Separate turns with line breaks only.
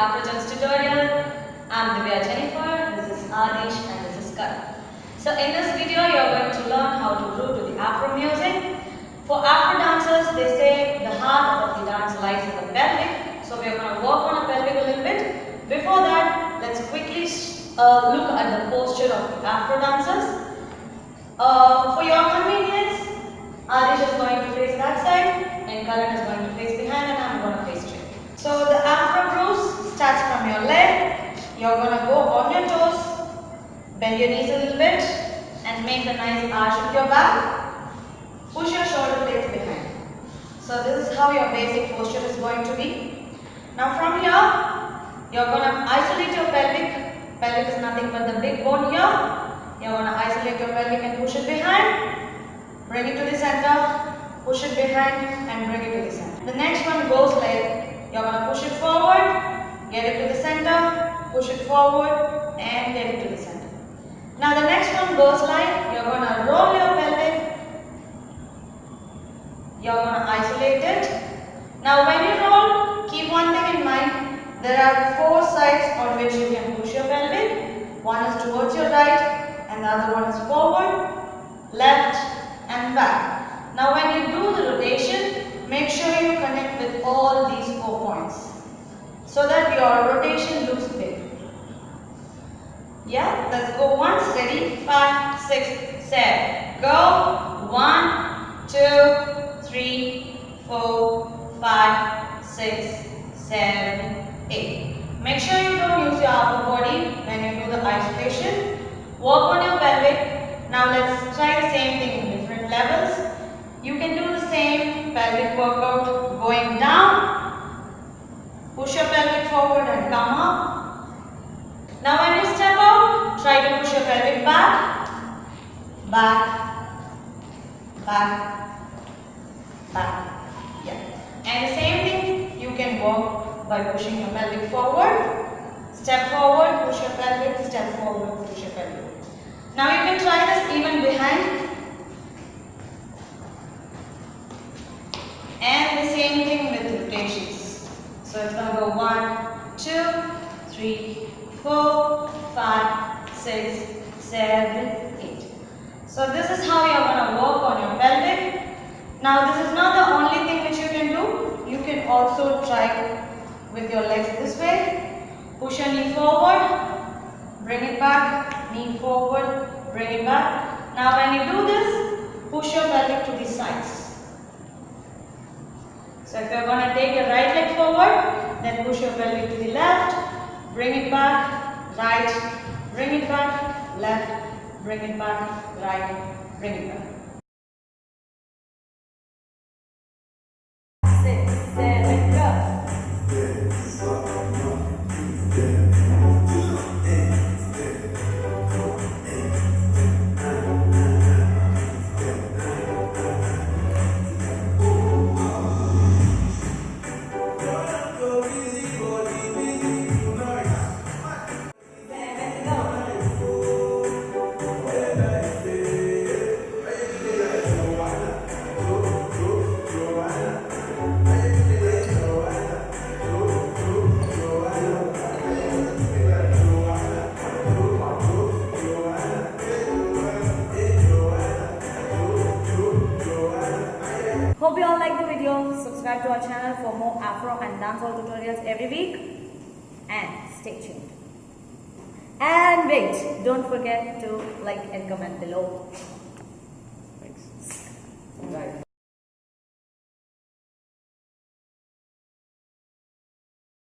Afro tutorial. I'm Jennifer, this is Adish and this is Karan. So in this video you are going to learn how to groove to the Afro music. For Afro dancers, they say the heart of the dance lies in the pelvic. So we are going to work on a pelvic a little bit. Before that, let's quickly look at the posture of the Afro dancers. For your convenience, Adish is going to face that side and Karan is going to face behind and I'm going to face straight. So the Afro grooves starts from your leg. You're going to go on your toes, bend your knees a little bit and make a nice arch with your back. Push your shoulder blades behind. So this is how your basic posture is going to be. Now from here, you're going to isolate your pelvic. Pelvic is nothing but the big bone here. You're going to isolate your pelvic and push it behind. Bring it to the center, push it behind and bring it to the center. The next one goes like, you're going to push it forward, get it to the center, push it forward and get it to the center. Now the next one goes like, you're going to roll your pelvic, you're going to isolate it. Now when you roll, keep one thing in mind, there are four sides on which you can push your pelvic. One is towards your right and the other one is forward, left and back. Now when you do the rotation, make sure you connect with all these 4 points so that your rotation looks big. Yeah, let's go once. Ready? 5, 6, 7. Go. 1, 2, 3, 4, 5, 6, 7, 8. Make sure you don't use your upper body when you do the isolation. Work on your pelvic. Now let's try the same thing in different levels. You can do the same pelvic workout going down. Push your pelvic forward and come up. Now when you step out, try to push your pelvic back, back, back, back. Yeah. And the same thing you can work by pushing your pelvic forward. Step forward, push your pelvic, step forward, push your pelvic. Now you can try this even behind. And the same thing with rotations. So it's going to go 1, 2, 3, 4, 5, 6, 7, 8. So this is how you are going to work on your pelvic. Now this is not the only thing which you can do. You can also try with your legs this way. Push your knee forward, bring it back, knee forward, bring it back. Now when you do this, push your pelvic to the sides. So if you are going to take your right leg forward, then push your pelvic to the left, bring it back, right, bring it back, left, bring it back, right, bring it back. 6, 7, go. Hope you all like the video. Subscribe to our channel for more Afro and dancehall tutorials every week. And stay tuned. And wait, don't forget to like and comment below.
Thanks. Right.